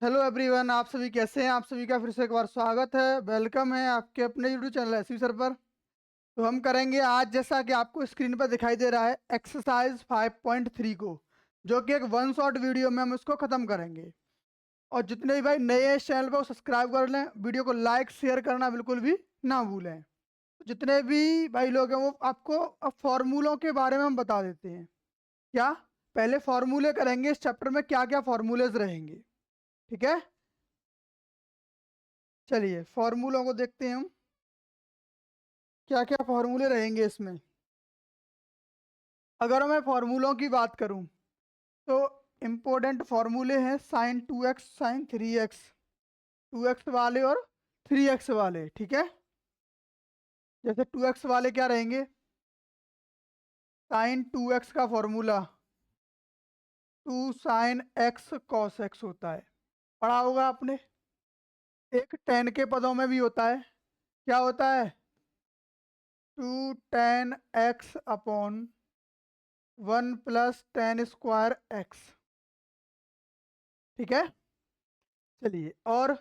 Hello everyone, आप सभी कैसे हैं? आप सभी का फिर से एक बार स्वागत है। वेलकम है आपके अपने यूट्यूब चैनल एसवी सर पर। तो हम करेंगे आज, जैसा कि आपको स्क्रीन पर दिखाई दे रहा है, एक्सरसाइज 5.3 को, जो कि एक वन शॉट वीडियो में हम इसको ख़त्म करेंगे। और जितने भी भाई नए इस चैनल पर सब्सक्राइब कर लें, वीडियो को लाइक शेयर करना बिल्कुल भी ना भूलें। जितने भी भाई लोग हैं वो आपको अब फॉर्मूलों के बारे में हम बता देते हैं। क्या पहले फॉर्मूले करेंगे इस चैप्टर में, क्या क्या फॉर्मूलेज रहेंगे, ठीक है? चलिए फॉर्मूलों को देखते हैं हम, क्या क्या फॉर्मूले रहेंगे इसमें। अगर मैं फॉर्मूलों की बात करूं तो इम्पोर्टेंट फॉर्मूले हैं sign 2x sign 3x, 2x वाले और 3x वाले, ठीक है? जैसे 2x वाले क्या रहेंगे, साइन 2x का formula 2 sine x cos x होता है, पढ़ा होगा आपने। एक टेन के पदों में भी होता है, क्या होता है, 2 tan x upon 1 plus ten square x, ठीक है? चलिए, और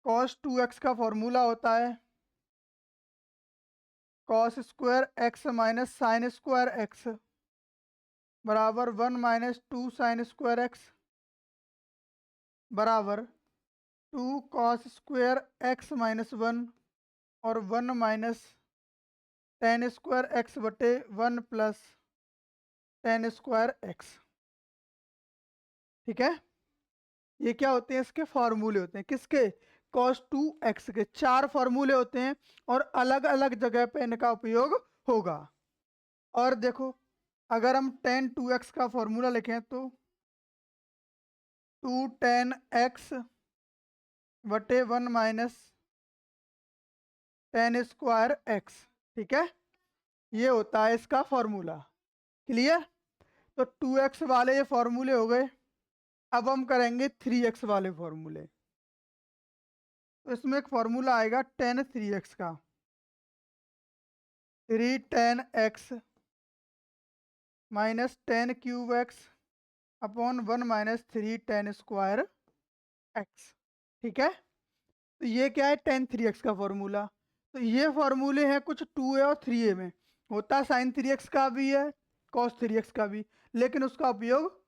cos 2x का फॉर्मूला होता है cos square x minus sine square x बराबर 1 माइनस 2 साइन स्क्वायर x बराबर 2 cos स्क्वायर x माइनस 1 और 1 माइनस टेन स्क्वायर x बटे 1 प्लस टेन स्क्वायर x, ठीक है? ये क्या होते हैं, इसके फार्मूले होते हैं। किसके? cos 2x के। चार फार्मूले होते हैं और अलग अलग जगह पे इनका उपयोग होगा। और देखो, अगर हम tan 2x का फॉर्मूला लिखें तो 2 tan x बटे 1 माइनस टेन स्क्वायर x, ठीक है? ये होता है इसका फॉर्मूला। क्लियर? तो 2x वाले ये फॉर्मूले हो गए। अब हम करेंगे 3x वाले फॉर्मूले। तो इसमें एक फॉर्मूला आएगा tan 3x का, 3 tan x minus ten cube x upon 1 minus 3 tan square x, ठीक है? तो ये क्या है, tan 3x का फॉर्मूला। तो ये फॉर्मूले हैं कुछ 2a और 3a में, होता साइन 3x का भी है, cos 3x का भी, लेकिन उसका उपयोग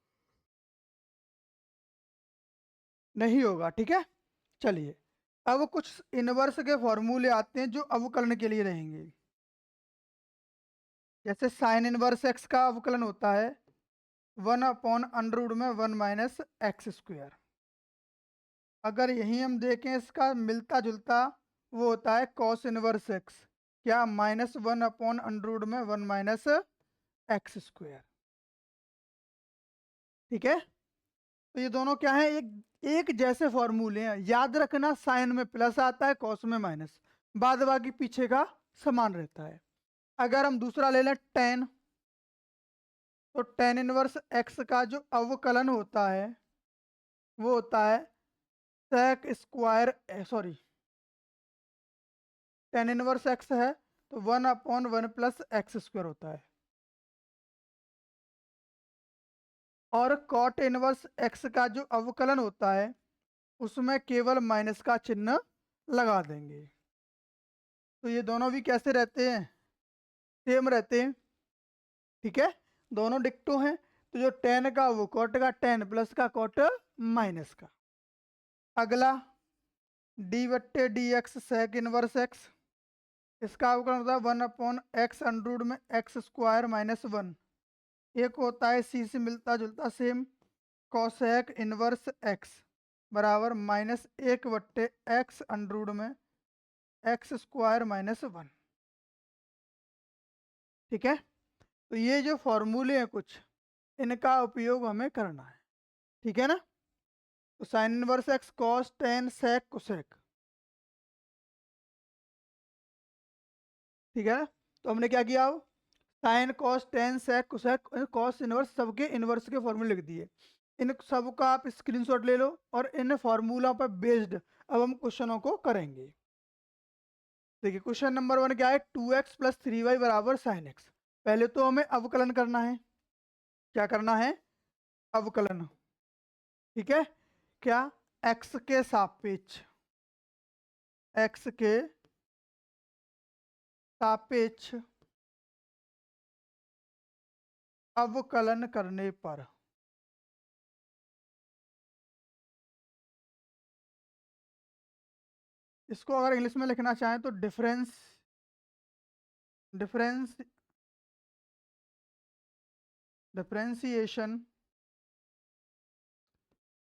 नहीं होगा, ठीक है? चलिए, अब कुछ इनवर्स के फॉर्मूले आते हैं जो अवकलन के लिए रहेंगे। जैसे साइन इनवर्स x का अवकलन होता है 1 अपॉन अंडर रूट में 1 माइनस एक्स स्क्वायर। अगर यही हम देखें, इसका मिलता जुलता वो होता है कॉस इनवर्स एक्स, क्या, -1 अपॉन अंडर रूट में 1 माइनस एक्स स्क्वायर, ठीक है? तो ये दोनों क्या है, एक एक जैसे फॉर्मूले हैं। याद रखना, साइन में प्लस आता है, कॉस में माइनस, बाद बाकी पीछे का समान रहता है। अगर हम दूसरा ले लें टेन, तो टेन इनवर्स एक्स का जो अवकलन होता है वो होता है sec square, sorry, tan inverse x है तो 1 अपॉन 1 प्लस एक्स स्क्वायर होता है। और कॉट इनवर्स एक्स का जो अवकलन होता है उसमें केवल माइनस का चिन्ह लगा देंगे। तो ये दोनों भी कैसे रहते हैं, सेम रहते हैं, ठीक है? दोनों डिक्टो हैं। तो जो टेन का वो कॉट का, टेन प्लस का कॉट माइनस का। अगला डी बट्टे d x sec inverse x, इसका अवकलन होता है 1 अपॉन एक्स अंडर रूट में एक्स स्क्वायर माइनस 1। एक होता है सी से मिलता जुलता सेम, कॉसेक इनवर्स एक्स बराबर -1/x अंडर रूट में एक्स स्क्वायर माइनस 1, ठीक है? तो ये जो फॉर्मूले हैं कुछ, इनका उपयोग हमें करना है, ठीक है ना? तो sine inverse x cos tan sec cosec, ठीक है ना? तो हमने क्या किया, अब sine cos tan sec cosec cos inverse सबके इनवर्स के फॉर्मूले लिख दिए। इन सब का आप स्क्रीनशॉट ले लो और इन फॉर्मूला पर बेस्ड अब हम क्वेश्चनों को करेंगे। देखिए क्वेश्चन नंबर 1 क्या है, 2x प्लस 3y बराबर साइन एक्स। पहले तो हमें अवकलन करना है। क्या करना है, अवकलन। ठीक है, क्या x के सापेक्ष, x के सापेक्ष अवकलन करने पर, इसको अगर इंग्लिश में लिखना चाहें तो difference differentiation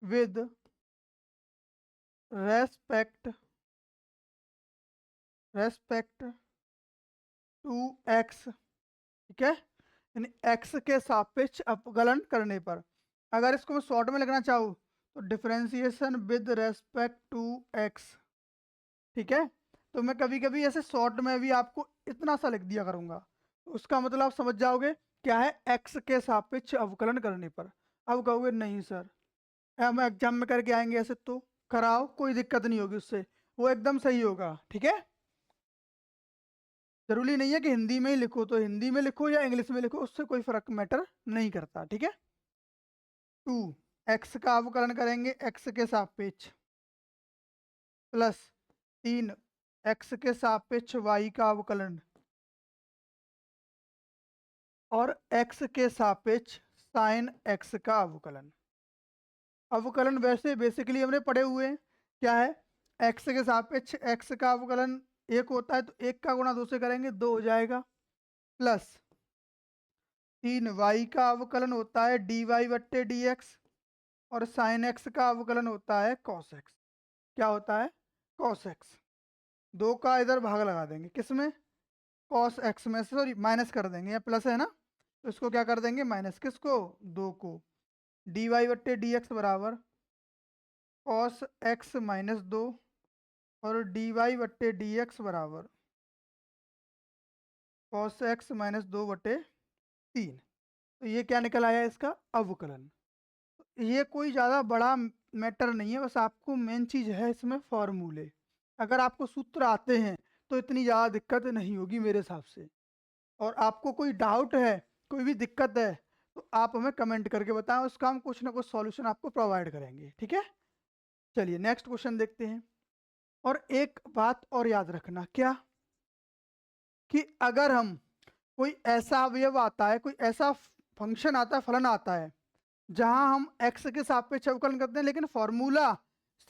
with respect to x, ठीक है, यानी x के सापेक्ष अवकलन करने पर। अगर इसको मैं शॉर्ट में लिखना चाहूँ तो differentiation with respect to x, ठीक है। तो मैं कभी कभी ऐसे शॉर्ट में भी आपको इतना सा लिख दिया करूँगा, तो उसका मतलब आप समझ जाओगे क्या है, x के सापेक्ष अवकलन करने पर। अब कहोगे नहीं सर, हम एग्जाम में करके आएंगे ऐसे, तो कराओ, कोई दिक्कत नहीं होगी उससे, वो एकदम सही होगा, ठीक है। जरूरी नहीं है कि हिंदी में ही लिखो, तो हिंदी में लिखो या इंग्लिश में लिखो, उससे कोई फर्क मैटर नहीं करता, ठीक है। 2 x का अवकलन करेंगे x के सापेक्ष, प्लस 3 x के सापेक्ष y का अवकलन, और x के सापेक्ष साइन x का अवकलन। अवकलन वैसे बेसिकली हमने पढ़े हुए हैं, क्या है, x के सापेक्ष x का अवकलन 1 होता है, तो 1 का गुणा 2 से करेंगे 2 हो जाएगा, प्लस 3 y का अवकलन होता है dy बट्टे dx, और साइन x का अवकलन होता है cos x। क्या होता है, cos x। 2 का इधर भाग लगा देंगे, किसमें, cos x में से, सॉरी माइनस कर देंगे, या प्लस है ना, तो इसको क्या कर देंगे माइनस, किसको, 2 को, dy बट्टे dx बराबर cos x माइनस 2, और dy बट्टे dx बराबर cos x माइनस 2 बट्टे 3। तो ये क्या निकल आया, इसका अवकलन। ये कोई ज़्यादा बड़ा मैटर नहीं है, बस आपको मेन चीज़ है इसमें फॉर्मूले। अगर आपको सूत्र आते हैं तो इतनी ज़्यादा दिक्कत नहीं होगी मेरे हिसाब से। और आपको कोई डाउट है, कोई भी दिक्कत है, तो आप हमें कमेंट करके बताएं, उसका हम कुछ ना कुछ सॉल्यूशन आपको प्रोवाइड करेंगे, ठीक है। चलिए नेक्स्ट क्वेश्चन देखते हैं। और एक बात और याद रखना, क्या, कि अगर हम कोई ऐसा अवयव आता है, कोई ऐसा फंक्शन आता है, फलन आता है, जहां हम x के सापेक्ष अवकलन करते हैं, लेकिन फॉर्मूला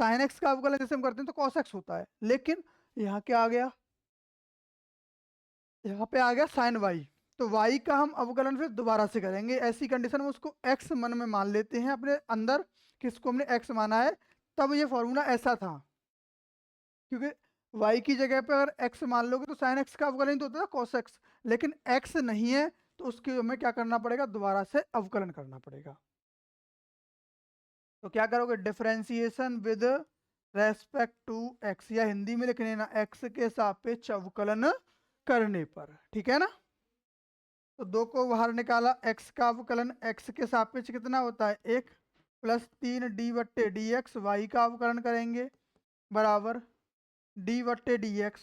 साइन x का अवकलन जैसे हम करते हैं तो cos x होता है, लेकिन यहाँ क्या आ गया, यहाँ पे आ गया साइन y, तो y का हम अवकलन फिर दोबारा से करेंगे। ऐसी कंडीशन में उसको x मन में मान लेते हैं अपने अंदर, किसको हमने x माना है, तब ये फॉर्मूला ऐसा था, क्योंकि y की जगह पे अगर x मान लोगे तो साइन x का अवकलन तो होता है cos x, लेकिन x नहीं है तो उसके हमें क्या करना पड़ेगा, दोबारा से अवकलन करना पड़ेगा। तो क्या करोगे, differentiation with respect to x, या हिंदी में लिख लेना x के सापेक्ष अवकलन करने पर, ठीक है ना। तो 2 को बाहर निकाला, x का अवकलन x के सापेक्ष कितना होता है 1, प्लस 3 डी बट्टे डी एक्स, वाई का अवकलन करेंगे बराबर डी बट्टे डी एक्स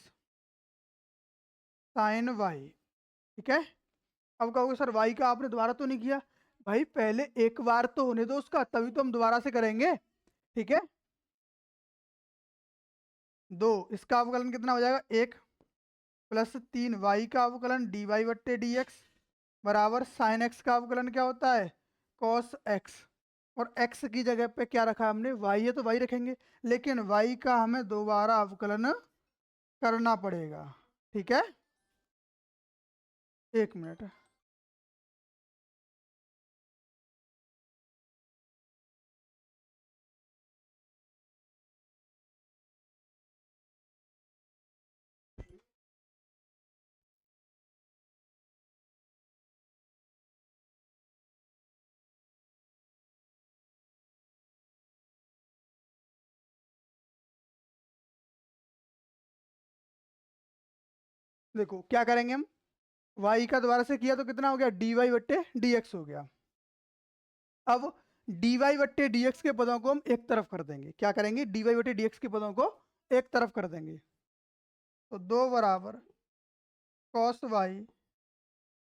साइन वाई, ठीक है। अब कहोगे सर वाई का आपने दोबारा तो नहीं किया, भाई पहले एक बार तो होने दो उसका, तभी तो हम दोबारा से करेंगे, ठीक है। 2 इसका अवकलन कितना हो जाएगा 1, प्लस 3 वाई का अवकलन डी वाई बट्टे डी एक्स बराबर साइन एक्स का अवकलन क्या होता है कॉस एक्स, और x की जगह पे क्या रखा हमने, y है तो y रखेंगे, लेकिन y का हमें दोबारा अवकलन करना पड़ेगा, ठीक है। 1 मिनट, देखो क्या करेंगे हम, y का दोबारा से किया तो कितना हो गया, dy बट्टे dx हो गया। अब dy बट्टे dx के पदों को हम एक तरफ कर देंगे, क्या करेंगे, dy बट्टे dx के पदों को एक तरफ कर देंगे, तो 2 बराबर कॉस वाई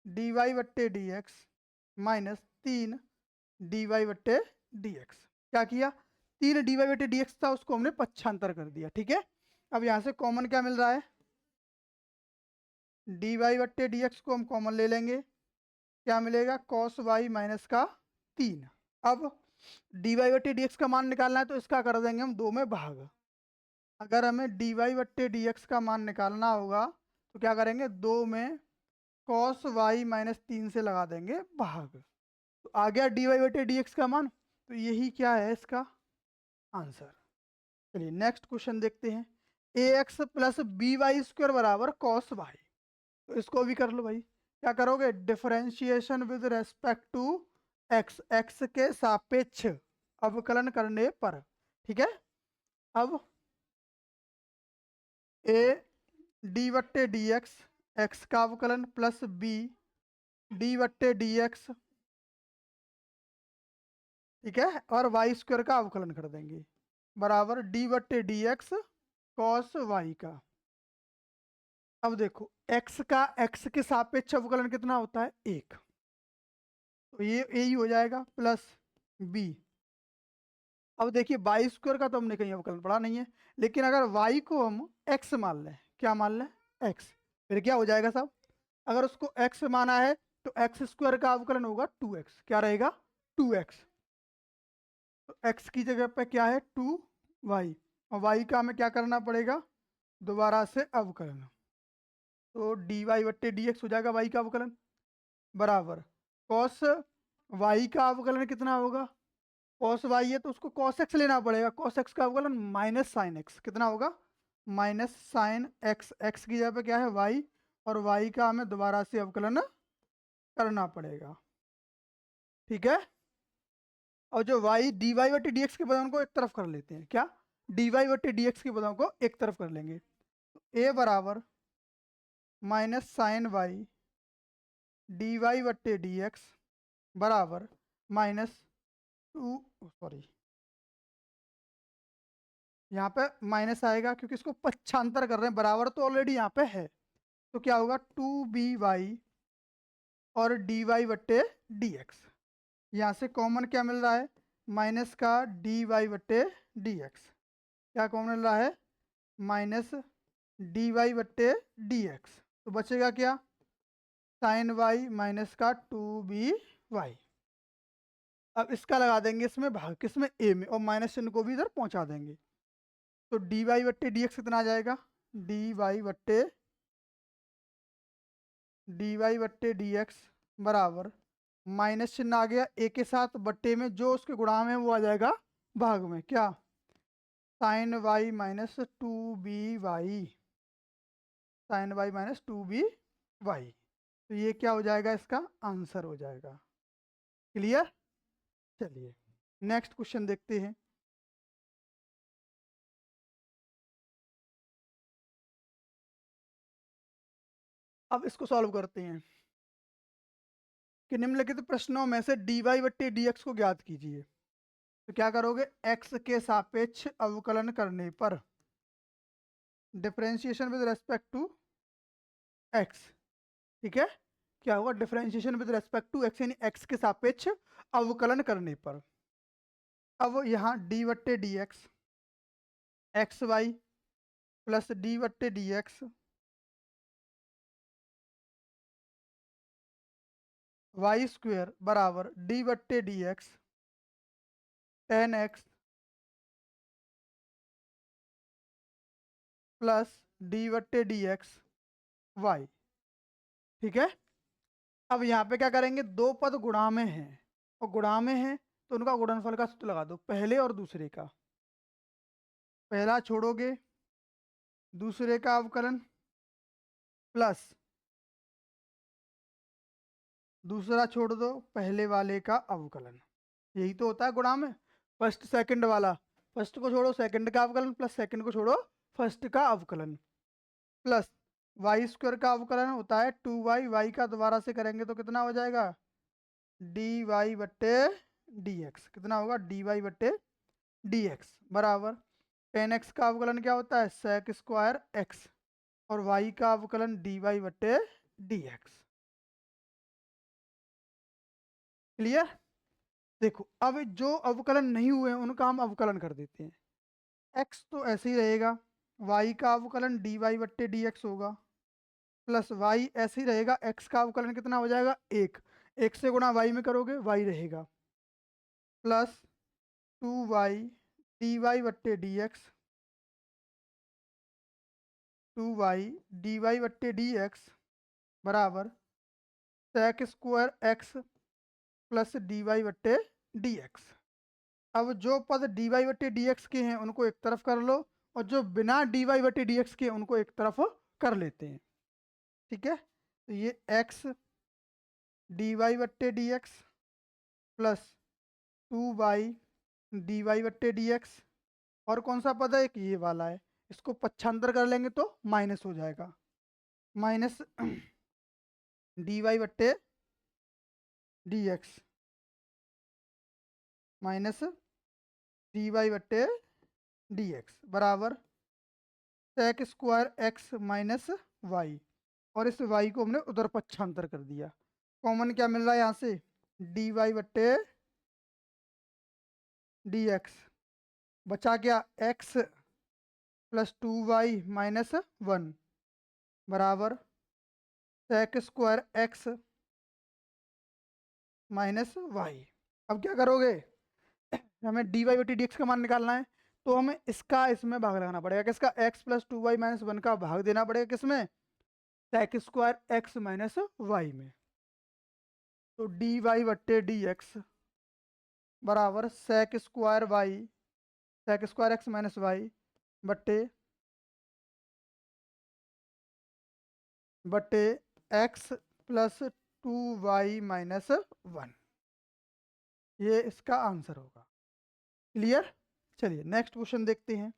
डी वाई बट्टे d x minus 3 d y बट्टे डी एक्स। क्या किया, 3 dy बटे dx था उसको हमने पक्षांतर कर दिया। ठीक है, अब यहाँ से कॉमन क्या मिल रहा है, dy बटे dx को हम कॉमन ले लेंगे, क्या मिलेगा, cos y माइनस का 3। अब dy बटे dx का मान निकालना है तो इसका कर देंगे हम 2 में भाग। अगर हमें dy बट्टे dx का मान निकालना होगा तो क्या करेंगे, 2 में cos y माइनस 3 से लगा देंगे भाग, तो आ गया dy बटे dx का मान। तो यही क्या है इसका आंसर। चलिए नेक्स्ट क्वेश्चन देखते हैं, ax plus B y square बराबर cos y। तो इसको भी कर लो भाई, क्या करोगे, differentiation with respect to x, x के सापेक्ष अवकलन करने पर। ठीक है, अब a डी बट्टे डी एक्स, एक्स का अवकलन प्लस b डी बट्टे डी एक्स, ठीक है, और वाई स्क्वायर का अवकलन कर देंगे बराबर डी बट्टे डी एक्स कॉस वाई का। अब देखो x का x के सापेक्ष अवकलन कितना होता है, 1, तो ये ही हो जाएगा प्लस b। अब देखिए वाई स्क्वायर का तो हमने कहीं अवकलन पढ़ा नहीं है, लेकिन अगर y को हम x मान लें, क्या मान लें, x, फिर क्या हो जाएगा साहब, अगर उसको x माना है तो एक्स स्क्वायर का अवकलन होगा 2x, क्या रहेगा 2x, तो x की जगह पे क्या है 2y, और y का हमें क्या करना पड़ेगा, दोबारा से अवकलन, तो डी वाई बट्टे डी एक्स हो जाएगा y का अवकलन बराबर cos y का अवकलन कितना होगा, cos y है तो उसको cos x लेना पड़ेगा, cos x का अवकलन माइनस साइन x, कितना होगा माइनस साइन x, x की जगह पे क्या है y, और y का हमें दोबारा से अवकलन करना पड़ेगा। ठीक है, और जो y डी वाई बटे डी एक्स के पदों को एक तरफ कर लेते हैं, क्या डी वाई बटे डी एक्स के पदों को एक तरफ कर लेंगे, तो a बराबर minus sine y d y बट्टे डी एक्स बराबर माइनस 2, सॉरी यहाँ पे माइनस आएगा क्योंकि इसको पक्षांतर कर रहे हैं, बराबर तो ऑलरेडी यहाँ पे है, तो क्या होगा 2by और डी वाई बट्टे डी एक्स, यहाँ से कॉमन क्या मिल रहा है, माइनस का डी वाई बट्टे डी एक्स, क्या कॉमन मिल रहा है माइनस डी वाई बट्टे डी एक्स, तो बचेगा क्या साइन वाई माइनस का 2by। अब इसका लगा देंगे इसमें भाग, किसमें a में, और माइनस चिन्ह को भी इधर पहुंचा देंगे, तो डी वाई बट्टे डी एक्स कितना आ जाएगा, डी वाई बट्टे डी एक्स बराबर माइनस चिन्ह आ गया a के साथ, बट्टे में जो उसके गुणाम है वो आ जाएगा भाग में, क्या sine y minus 2by, sine y minus 2by, तो ये क्या हो जाएगा, इसका आंसर हो जाएगा। क्लियर, चलिए नेक्स्ट क्वेश्चन देखते हैं, अब इसको सॉल्व करते हैं कि निम्नलिखित प्रश्नों में से डी वाई बट्टे डी एक्स को ज्ञात कीजिए। तो क्या करोगे, x के सापेक्ष अवकलन करने पर, differentiation with respect to x, ठीक है, क्या होगा differentiation with respect to x, यानी x के सापेक्ष अवकलन करने पर। अब यहाँ डी बट्टे d x x y plus d बट्टे डी एक्स वाई स्क्वेयर बराबर डी बट्टे d x tan x plus d बट्टे डी एक्स वाई। ठीक है, अब यहाँ पे क्या करेंगे, दो पद गुणा में हैं, और गुणा में हैं तो उनका गुणनफल का सूत्र लगा दो, पहले और दूसरे का, पहला छोड़ोगे दूसरे का अवकलन प्लस दूसरा छोड़ दो पहले वाले का अवकलन, यही तो होता है गुणा में, फर्स्ट सेकंड वाला, फर्स्ट को छोड़ो सेकंड का अवकलन प्लस सेकंड को छोड़ो फर्स्ट का अवकलन, प्लस वाई स्क्वायर का अवकलन होता है 2y, वाई का दोबारा से करेंगे तो कितना हो जाएगा डी वाई बट्टे डी एक्स, कितना होगा डी वाई बट्टे डी एक्स बराबर 10x का अवकलन क्या होता है सेक स्क्वायर x, और y का अवकलन डी वाई बट्टे डी एक्स। क्लियर, देखो अब जो अवकलन नहीं हुए हैं उनका हम अवकलन कर देते हैं। x तो ऐसे ही रहेगा, y का अवकलन dy बट्टे dx होगा, प्लस y ऐसे ही रहेगा, x का अवकलन कितना हो जाएगा 1, 1 से गुणा y में करोगे y रहेगा, प्लस 2y dy बट्टे dx, 2y dy बट्टे dx बराबर sec square x plus dy बट्टे dx। अब जो पद dy बट्टे dx के हैं उनको एक तरफ कर लो, और जो बिना dy बट्टे dx के उनको एक तरफ कर लेते हैं। ठीक है, तो ये x dy बट्टे dx प्लस 2y dy बट्टे dx, और कौन सा पद है, एक ये वाला है, इसको पक्षांतर कर लेंगे तो माइनस हो जाएगा, माइनस dy बट्टे dx माइनस dy बट्टे dx बराबर sec square x minus y, और इस y को हमने उधर पक्षांतर कर दिया। कॉमन क्या मिल रहा है यहाँ से, dy बट्टे dx, बचा क्या x प्लस 2y माइनस 1 बराबर sec square x minus y. अब क्या करोगे, हमें dy बटी dx का मान निकालना है, तो हमें इसका इसमें भाग लगाना पड़ेगा, किसका, x प्लस 2y माइनस 1 का भाग देना पड़ेगा किसमें, sec square x minus y में। तो dy बट्टे dx बराबर sec square y, sec square x minus y बट्टे बट्टे x प्लस 2y माइनस 1, ये इसका आंसर होगा। क्लियर, चलिए नेक्स्ट क्वेश्चन देखते हैं।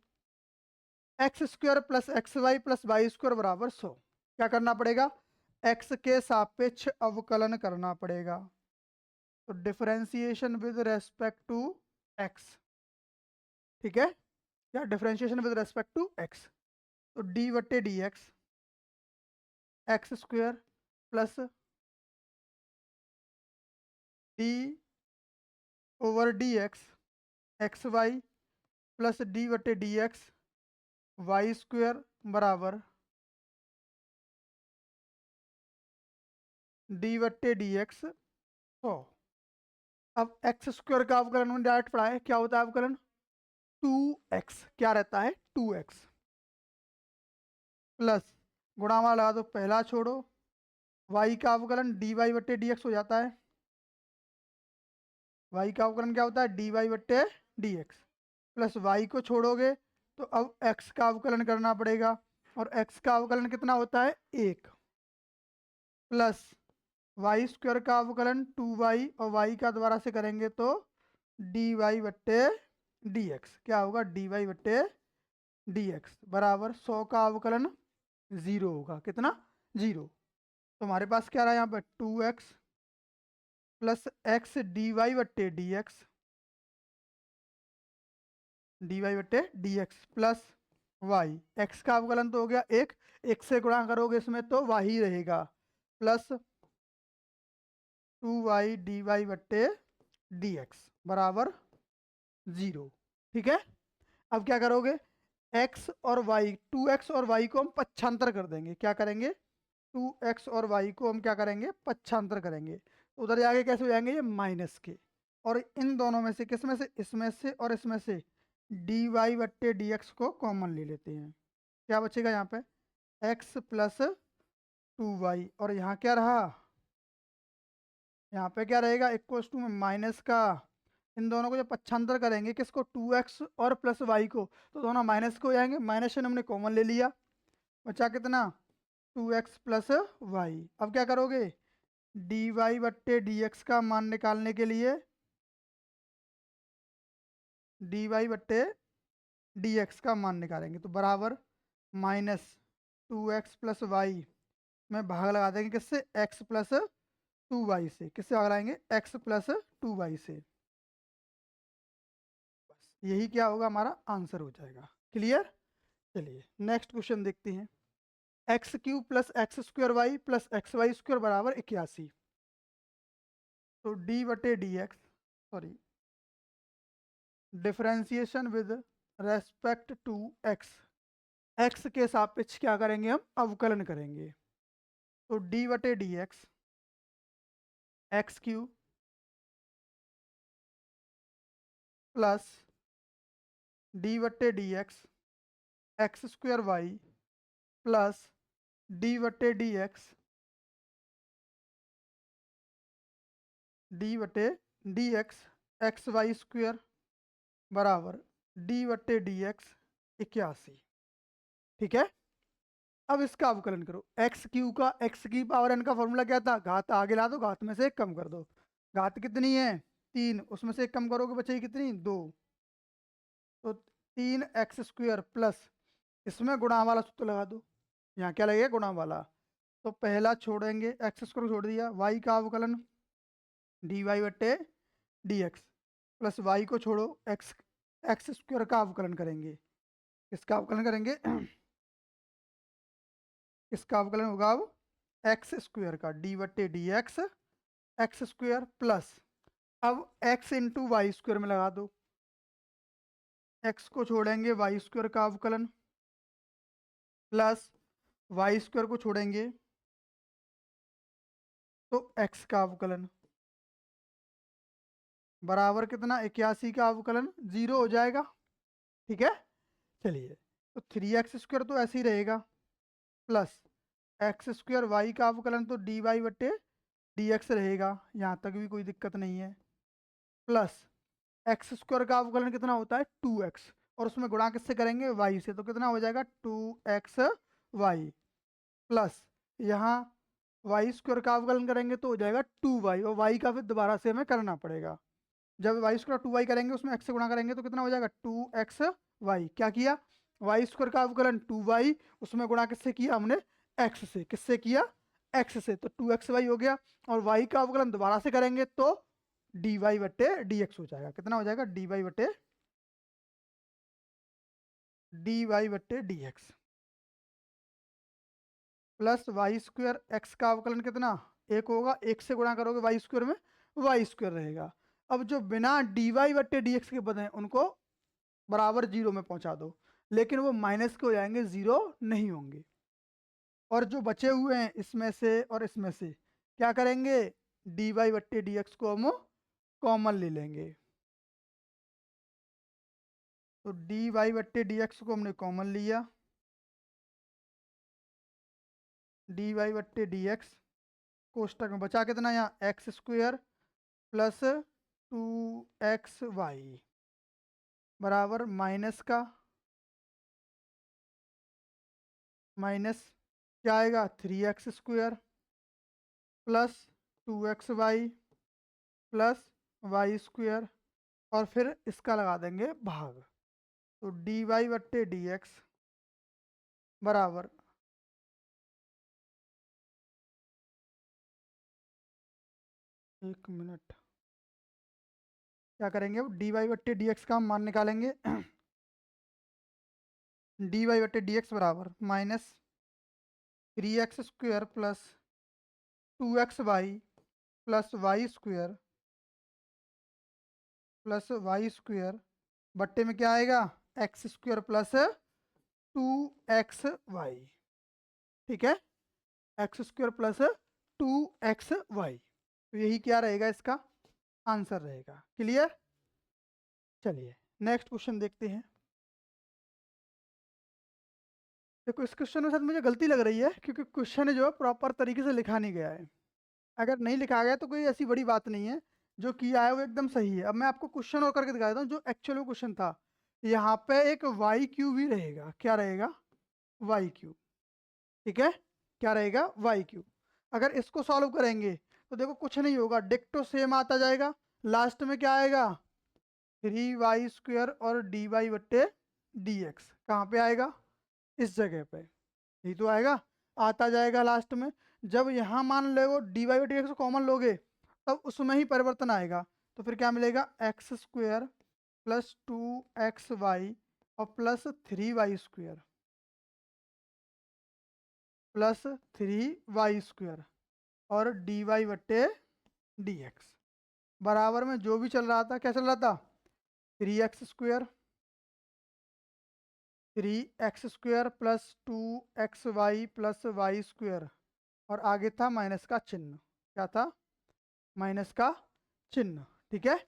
X square plus x y plus y square बराबर 100, क्या करना पड़ेगा, x के सापेक्ष अवकलन करना पड़ेगा, तो differentiation with respect to x। ठीक है, क्या differentiation with respect to x, तो डी बट्टे d x square plus d over d x y plus d बट्टे डी एक्स वाई स्क्वायर बराबर डी बट्टे डी एक्स 100। अब एक्स स्क्वायर का अवकलन हमने डायरेक्ट पढ़ा है, क्या होता है अवकलन, 2x, क्या रहता है 2x प्लस गुणा वाला लगा दो, पहला छोड़ो, y का अवकलन dy बट्टे dx हो जाता है, y का अवकलन क्या होता है dy बट्टे dx, प्लस y को छोड़ोगे तो अब x का अवकलन करना पड़ेगा, और x का अवकलन कितना होता है 1, प्लस वाई स्क्वायर का अवकलन 2y, और y का दोबारा से करेंगे तो dy बट्टे dx, क्या होगा dy बट्टे dx बराबर 100 का अवकलन 0 होगा, कितना 0। तो हमारे पास क्या रहा यहाँ पर 2x प्लस एक्स डी बट्टे डी बट्टे dx प्लस y, x का अवकलन तो हो गया 1, 1 से गुणा करोगे इसमें तो y ही रहेगा, प्लस 2y dy बट्टे dx बराबर 0। ठीक है, अब क्या करोगे, x और y, 2x और y को हम पक्षांतर कर देंगे, क्या करेंगे 2x और y को हम क्या करेंगे पक्षांतर करेंगे, उधर जाके कैसे हो जाएंगे ये माइनस के, और इन दोनों में से किस में से, इसमें से और इसमें से dy बट्टे dx को कॉमन ले लेते हैं, क्या बचेगा यहाँ पे x प्लस 2y, और यहाँ क्या रहा, यहाँ पे क्या रहेगा इक्वल्स टू में माइनस का, इन दोनों को जब पक्षांतर करेंगे किसको 2x और प्लस y को, तो दोनों माइनस को हो जाएंगे, माइनस से हमने कॉमन ले लिया, बचा कितना 2x प्लस वाई। अब क्या करोगे dy बट्टे dx का मान निकालने के लिए dy बट्टे dx का मान निकालेंगे, तो बराबर माइनस 2x प्लस वाई में भाग लगा देंगे किससे, x प्लस 2y से, किससे भाग लगाएंगे x प्लस 2y से, बस यही क्या होगा हमारा आंसर हो जाएगा। क्लियर, चलिए नेक्स्ट क्वेश्चन देखते हैं। X cube plus x square y plus x y square बराबर 81, तो डी बटे d x sorry, differentiation with respect to x, x के सापेक्ष क्या करेंगे हम, अवकलन करेंगे। तो डी बटे d x cube plus d बटे d x square y plus d बटे डी एक्स वाई स्क्वायर बराबर डी बटे डी एक्स 81। ठीक है, अब इसका अवकलन करो। एक्स क्यू का एक्स की पावर एन का फॉर्मूला क्या था, घात आगे ला दो, घात में से एक कम कर दो। घात कितनी है 3, उसमें से एक कम करोगे बचेगी कितनी 2। तो 3x स्क्वायर प्लस इसमें गुणा वाला सूत्र लगा दो, यहाँ क्या लगेगा गुणा वाला। तो पहला छोड़ेंगे, एक्स स्क्वायर छोड़ दिया, वाई का अवकलन डी वाई बटे डी एक्स प्लस वाई को छोड़ो, एक्स एक्स स्क्वायर का अवकलन करेंगे। किसका अवकलन करेंगे इसका अवकलन होगा अब एक्स स्क्वायर का डी बटे डी एक्स स्क्वायर प्लस, अब एक्स इंटू वाई स्क्वायर में लगा दो, एक्स को छोड़ेंगे वाई स्क्वायर का अवकलन प्लस वाई स्क्वायर को छोड़ेंगे तो एक्स का अवकलन बराबर कितना 81 का अवकलन 0 हो जाएगा। ठीक है, चलिए तो 3x स्क्वायर तो ऐसे ही रहेगा प्लस एक्स स्क्वायर वाई का अवकलन तो डी वाई बटे डी एक्स रहेगा, यहाँ तक भी कोई दिक्कत नहीं है, प्लस एक्स स्क्वायर का अवकलन कितना होता है 2x, और उसमें गुणा किससे करेंगे y से, तो कितना हो जाएगा 2xy प्लस यहाँ वाई स्क्वायर का अवकलन करेंगे तो हो जाएगा 2y, और y का फिर दोबारा से हमें करना पड़ेगा। जब वाई स्क्वायर 2y करेंगे उसमें x से गुणा करेंगे तो कितना हो जाएगा 2xy। क्या किया, वाई स्क्वायर का अवकलन 2y, उसमें गुणा किससे किया हमने x से, किससे किया x से, तो 2xy हो गया। और y का अवकलन दोबारा से करेंगे तो डी वाई बटे डी एक्स हो जाएगा, कितना हो जाएगा डी वाई बटे d x plus y square x का अवकलन कितना एक होगा, एक से गुणा करोगे वाई स्क्वायर में वाई स्क्वायर रहेगा। अब जो बिना डी वाई बटे डी एक्स के पद हैं उनको बराबर 0 में पहुंचा दो, लेकिन वो माइनस के हो जाएंगे, 0 नहीं होंगे। और जो बचे हुए हैं इसमें से और इसमें से क्या करेंगे, डी वाई बट्टे डी एक्स को हम कॉमन ले लेंगे। तो डी वाई बट्टे डी एक्स को हमने कॉमन लिया, डी वाई बट्टे डी एक्स कोष्टक में बचा कितना यहाँ एक्स स्क्वायर प्लस 2xy बराबर माइनस का माइनस क्या आएगा 3x square plus 2xy plus y square, और फिर इसका लगा देंगे भाग। तो डी वाई बट्टे डी एक्स बराबर एक मिनट क्या करेंगे, डी वाई बट्टे डी एक्स का हम मान निकालेंगे डी वाई बट्टे डी एक्स बराबर minus 3x square plus 2xy plus y square बट्टे में क्या आएगा एक्स स्क्वायर प्लस 2xy। ठीक है, एक्स स्क्वायर प्लस 2xy, तो यही क्या रहेगा इसका आंसर रहेगा। क्लियर, चलिए नेक्स्ट क्वेश्चन देखते हैं। देखो इस क्वेश्चन में शायद मुझे गलती लग रही है क्योंकि क्वेश्चन जो है प्रॉपर तरीके से लिखा नहीं गया है। अगर नहीं लिखा गया तो कोई ऐसी बड़ी बात नहीं है, जो किया है वो एकदम सही है। अब मैं आपको क्वेश्चन और करके दिखा देता हूँ जो एक्चुअल क्वेश्चन था। यहाँ पे एक वाई क्यू भी रहेगा, क्या रहेगा वाई क्यू। ठीक है, क्या रहेगा वाई क्यू। अगर इसको सॉल्व करेंगे तो देखो कुछ नहीं होगा, डिक्टो सेम आता जाएगा, लास्ट में क्या आएगा 3y स्क्वायर और डी वाई बट्टे डी एक्स, कहाँ पे आएगा इस जगह पे, यही तो आएगा, आता जाएगा लास्ट में। जब यहाँ मान लो डी वाई बटे एक्स कॉमन लोगे तब उसमें ही परिवर्तन आएगा, तो फिर क्या मिलेगा एक्स स्क्वायर प्लस 2xy और plus 3y square plus 3y square और डी वाई बट्टे डी एक्स। बराबर में जो भी चल रहा था, क्या चल रहा था, 3x² 3x² plus 2xy plus y², और आगे था माइनस का चिन्ह। क्या था, माइनस का चिन्ह। ठीक है,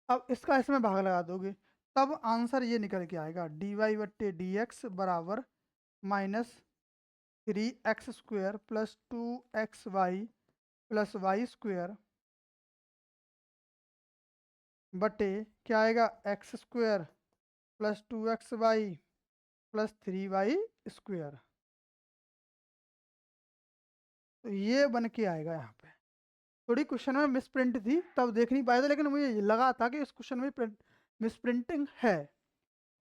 अब इसका इसमें भाग लगा दोगे, तब आंसर ये निकल के आएगा, dy/dx बराबर -3x² plus 2xy plus y² बटे क्या आएगा, x² plus 2xy plus 3y²। तो ये बन के आएगा यहाँ पे। थोड़ी क्वेश्चन में मिसप्रिंट थी, तब देख नहीं पाए थे, लेकिन मुझे लगा था कि इस क्वेश्चन में मिसप्रिंटिंग है।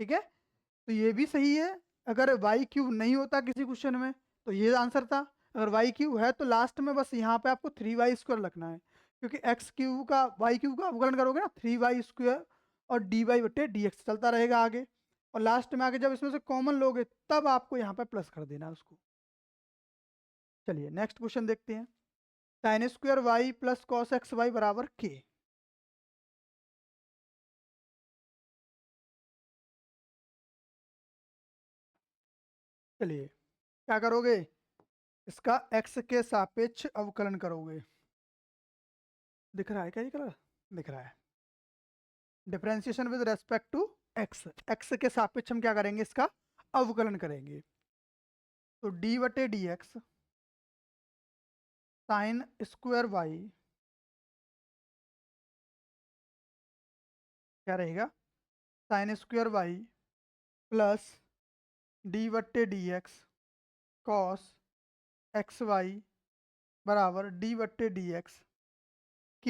ठीक है, तो ये भी सही है। अगर y³ नहीं होता किसी क्वेश्चन में तो ये आंसर था, अगर y³ है तो लास्ट में बस यहाँ पे आपको 3y² लिखना है, क्योंकि x³ का y³ का अवकलन करोगे ना 3y² और dy/dx चलता रहेगा आगे, और लास्ट में आके जब इसमें से कॉमन लोगे तब आपको यहाँ पे प्लस कर देना है उसको। चलिए नेक्स्ट क्वेश्चन देखते हैं। sin² y plus cos xy बराबर k। चलिए क्या करोगे, इसका x के सापेक्ष अवकलन करोगे। दिख रहा है क्या ये कलर, दिख रहा है। Differentiation with respect to x के सापेक्ष हम क्या करेंगे, इसका अवकलन करेंगे। तो d/dx sin² y क्या रहेगा, sin² y plus d/dx cos xy बराबर d/dx k।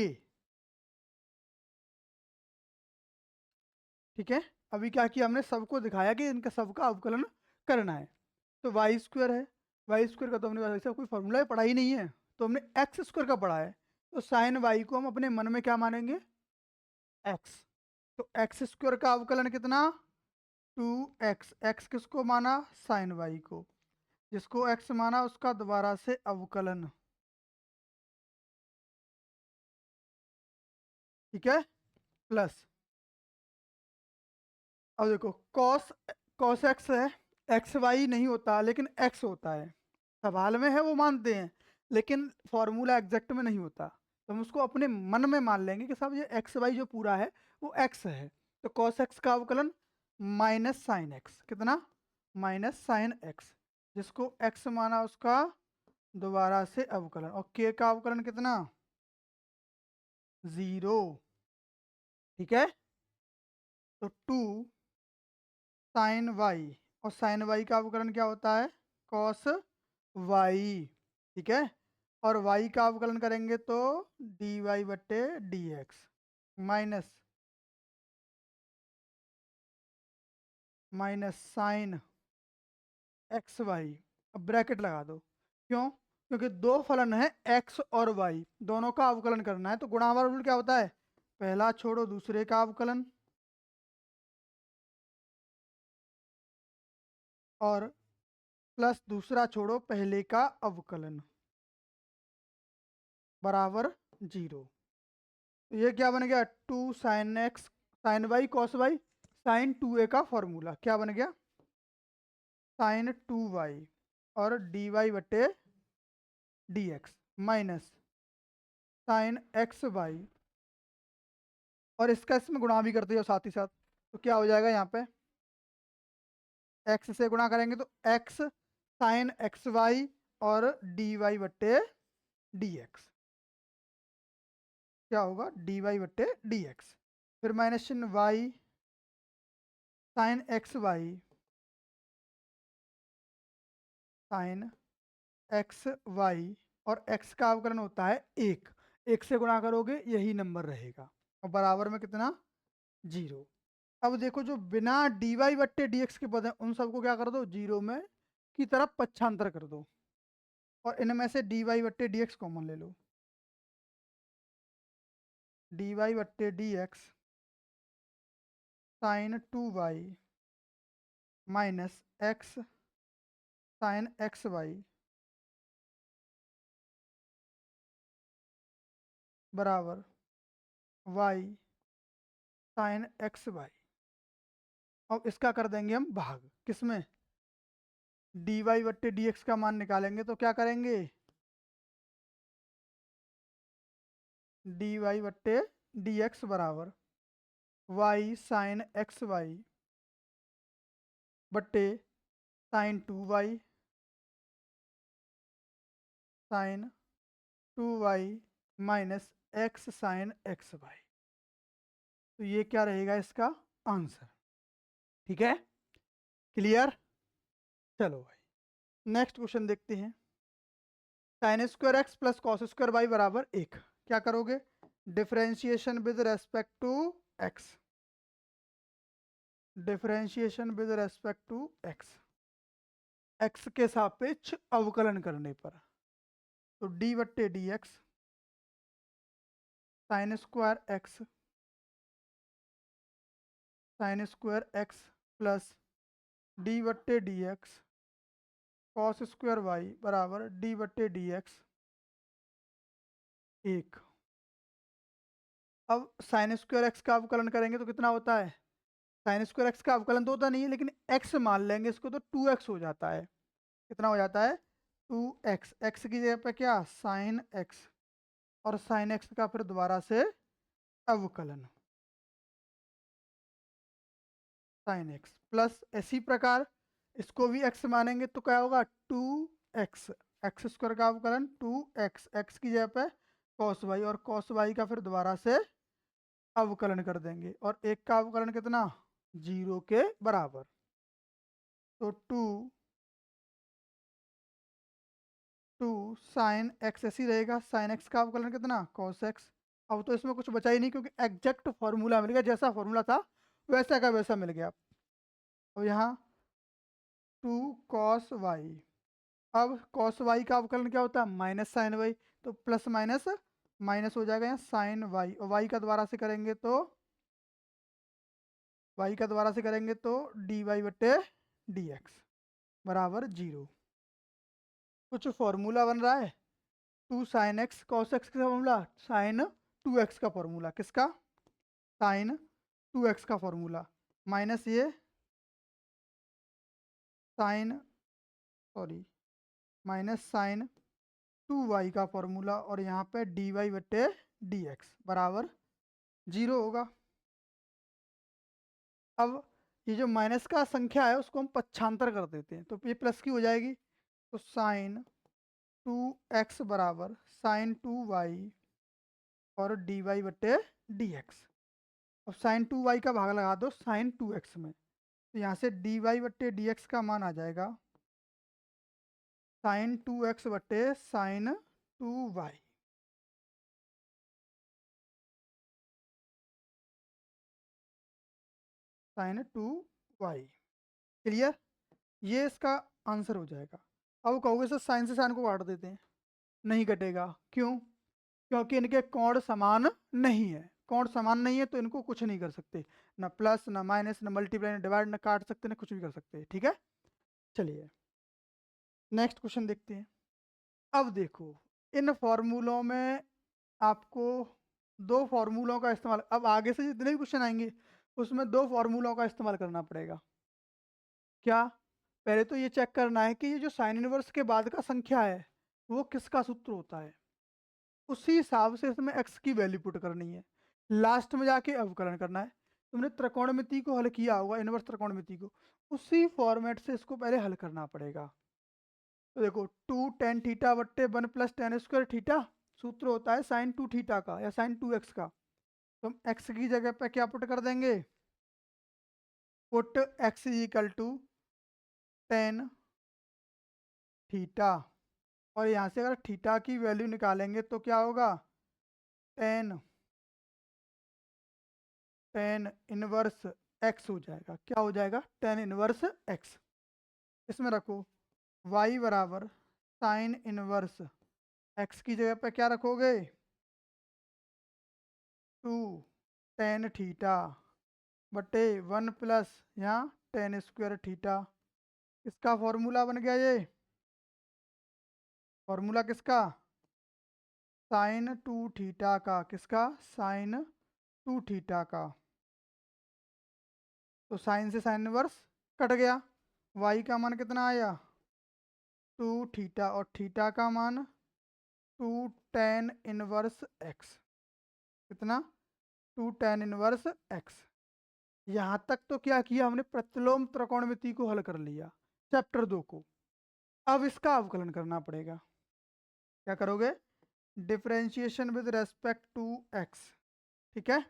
ठीक है, अभी क्या किया हमने, सबको दिखाया कि इनका सबका अवकलन करना है। तो y² है, y² का तो हमने वैसे कोई फॉर्मूला पढ़ा ही नहीं है, तो हमने x² का पढ़ा है। तो साइन y को हम अपने मन में क्या मानेंगे, x। तो x² का अवकलन कितना, 2x। x किसको माना, साइन y को, जिसको x माना उसका दोबारा से अवकलन। ठीक है, प्लस, अब देखो cos cos x है, एक्स वाई नहीं होता लेकिन x होता है, सवाल में है वो मानते हैं, लेकिन फॉर्मूला एग्जैक्ट में नहीं होता, तो हम उसको अपने मन में मान लेंगे कि साहब ये एक्स वाई जो पूरा है वो x है। तो cos x का अवकलन माइनस साइन एक्स, कितना, माइनस साइन एक्स, जिसको x माना उसका दोबारा से अवकलन, और k का अवकलन कितना, 0। ठीक है, तो 2 साइन वाई, और साइन वाई का अवकलन क्या होता है, कॉस वाई। ठीक है, और वाई का अवकलन करेंगे तो dy/dx minus sine x y. अब ब्रैकेट लगा दो, क्यों, क्योंकि दो फलन है x और y, दोनों का अवकलन करना है। तो गुणावार रूल क्या होता है, पहला छोड़ो दूसरे का अवकलन, और प्लस दूसरा छोड़ो पहले का अवकलन, बराबर 0। तो ये क्या बन गया, 2 sine x sine y cos y sine 2a का फॉर्मूला क्या बन गया, साइन 2y और dy/dx minus sine x y, और इसका इसमें गुणा भी करते हो साथ ही साथ, तो क्या हो जाएगा यहाँ पे, x से गुणा करेंगे तो x साइन एक्स वाई और dy/dx क्या होगा, dy/dx, फिर माइनस चिन्ह y sine x y sine x y, और x का अवकलन होता है 1, 1 से गुणा करोगे यही नंबर रहेगा, और बराबर में कितना, 0। अब देखो जो बिना dy/dx के पद हैं उन सबको क्या कर दो, 0 में की तरफ पक्षांतर कर दो, और इनमें से dy/dx कॉमन ले लो, dy/dx sine 2y minus x sine x y बराबर वाई साइन एक्स वाई। और इसका कर देंगे हम भाग किसमें, डी वाई बट्टे डी एक्स का मान निकालेंगे तो क्या करेंगे, डी वाई बट्टे डी एक्स बराबर वाई साइन एक्स वाई बट्टे sine two y sine two y minus x sine x y. तो ये क्या रहेगा इसका आंसर। ठीक है, क्लियर। चलो भाई नेक्स्ट क्वेश्चन देखते हैं। Sine square x plus cos square y बराबर एक। क्या करोगे, differentiation with respect to x, differentiation with respect to x, x के सापेक्ष अवकलन करने पर। तो डी बट्टे d x sine square x sine square x plus d बट्टे d x cos square y बराबर डी बट्टे डी एक्स एक। अब साइन स्क्वायर एक्स का अवकलन करेंगे तो कितना होता है, साइन स्क्वायर एक्स का अवकलन तो होता नहीं है लेकिन एक्स मान लेंगे इसको तो 2x हो जाता है। कितना हो जाता है, 2x। एक्स की जगह पे क्या साइन एक्स और साइन एक्स का फिर दोबारा से अवकलन साइन एक्स प्लस इसी प्रकार इसको भी x मानेंगे तो क्या होगा 2x, एक्स स्क्वायर का अवकलन 2x, एक्स की जगह पे कॉस वाई और कॉस वाई का फिर दोबारा से अवकलन कर देंगे और एक का अवकलन कितना 0 के बराबर। तो टू साइन एक्स ऐसी रहेगा, साइन एक्स का अवकलन कितना कॉस एक्स। अब तो इसमें कुछ बचा ही नहीं क्योंकि एग्जैक्ट फॉर्मूला मिल गया, जैसा फॉर्मूला था वैसा का वैसा मिल गया। और यहाँ 2 cos y। अब cos y का अवकलन क्या होता है माइनस साइन वाई, तो प्लस माइनस माइनस हो जाएगा यहाँ साइन वाई और y का दोबारा से करेंगे तो डी वाई बटे डी एक्स बराबर 0। कुछ फॉर्मूला बन रहा है, 2 sin x cos x का फॉर्मूला, साइन 2x का फॉर्मूला, किसका साइन 2x का फॉर्मूला माइनस ये sine sorry minus sine 2y का फॉर्मूला और यहाँ पे डी वाई बटे डी एक्स बराबर 0 होगा। अब ये जो माइनस का संख्या है उसको हम पक्षांतर कर देते हैं तो ये प्लस की हो जाएगी। तो साइन 2x बराबर साइन 2y और डी वाई बटे डी एक्स। अब साइन 2y का भाग लगा दो साइन 2x में, तो यहाँ से डी वाई बट्टे डी एक्स का मान आ जाएगा साइन 2x बट्टे sign 2y। Sign 2y clear, ये इसका आंसर हो जाएगा। अब कहोगे सर साइन से साइन को काट देते हैं, नहीं कटेगा, क्यों, क्योंकि इनके कोण समान नहीं है। कोण समान नहीं है तो इनको कुछ नहीं कर सकते, ना प्लस ना माइनस ना मल्टीप्लाई ना डिवाइड ना काट सकते ना कुछ भी कर सकते। ठीक है, चलिए नेक्स्ट क्वेश्चन देखते हैं। अब देखो इन फॉर्मूलों में आपको दो फॉर्मूलों का इस्तेमाल, अब आगे से जितने भी क्वेश्चन आएंगे उसमें दो फॉर्मूलों का इस्तेमाल करना पड़ेगा। क्या, पहले तो ये चेक करना है कि ये जो साइन इनवर्स के बाद का संख्या है वो किसका सूत्र होता है, उसी हिसाब से इसमें x की वैल्यू पुट करनी है, लास्ट में जाके अवकलन करना है। तुमने त्रिकोणमिति को हल किया होगा, इनवर्स त्रिकोणमिति को, उसी फॉर्मेट से इसको पहले हल करना पड़ेगा। तो देखो 2 tan थीटा बट्टे 1 + tan² थीटा सूत्र होता है साइन 2 थीटा का या साइन 2x का। तो हम x की जगह पे क्या पुट कर देंगे, पुट x = tan थीटा और यहाँ से अगर थीटा की वैल्यू निकालेंगे तो क्या होगा tan इनवर्स x हो जाएगा। क्या हो जाएगा tan इनवर्स x। इसमें रखो y बराबर साइन इनवर्स x की जगह पे क्या रखोगे 2 tan थीटा बटे 1 प्लस यहाँ tan² थीटा। इसका फॉर्मूला बन गया, ये फॉर्मूला किसका साइन 2 थीटा का, किसका साइन 2 थीटा का, तो साइन से साइन इनवर्स कट गया। y का मान कितना आया 2 थीटा, और थीटा का मान 2 tan इनवर्स x। कितना 2 tan इनवर्स x। यहाँ तक तो क्या किया हमने, प्रतिलोम त्रिकोणमिति को हल कर लिया, चैप्टर 2 को। अब इसका अवकलन करना पड़ेगा। क्या करोगे, differentiation with respect to x। ठीक है,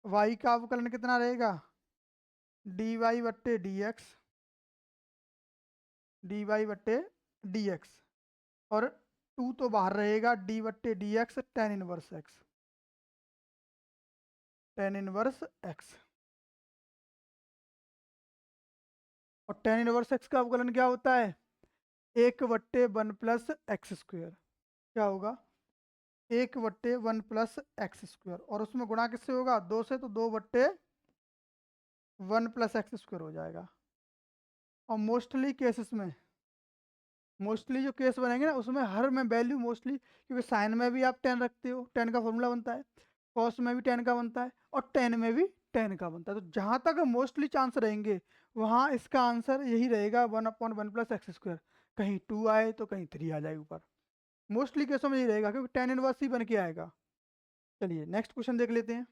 y का अवकलन कितना रहेगा dy बट्टे dx, dy बट्टे dx, और 2 तो बाहर रहेगा, d बट्टे dx tan inverse x, tan inverse x। और tan इनवर्स x का अवकलन क्या होता है 1/1 प्लस एक्स स्क्वायर। क्या होगा 1/1 प्लस एक्स स्क्वायर, और उसमें गुणा किससे होगा 2 से, तो 2/1 प्लस एक्स स्क्वायर हो जाएगा। और मोस्टली केसेस में, मोस्टली जो केस बनेंगे ना उसमें हर में वैल्यू मोस्टली, क्योंकि साइन में भी आप 10 रखते हो, 10 का फॉर्मूला बनता है, कॉस में भी 10 का बनता है, और 10 में भी 10 का बनता है। तो जहाँ तक मोस्टली चांस रहेंगे वहाँ इसका आंसर यही रहेगा 1/1 प्लस एक्स स्क्वायर। कहीं 2 आए तो कहीं 3 आ जाए ऊपर, मोस्टली केसों में यही रहेगा, क्योंकि tan इनवर्स ही बन के आएगा। चलिए नेक्स्ट क्वेश्चन देख लेते हैं।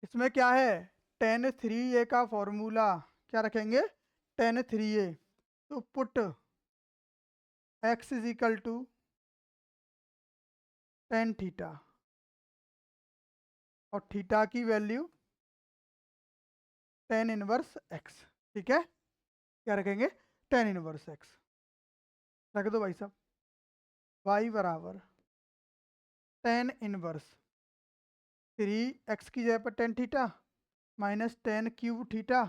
इसमें क्या है tan 3a का फॉर्मूला, क्या रखेंगे tan 3a, तो put x is equal to tan theta, और थीटा की वैल्यू tan इनवर्स x। ठीक है, क्या रखेंगे tan इनवर्स x रख दो भाई साहब। y बराबर tan इनवर्स 3x की जगह पर tan theta minus tan cube theta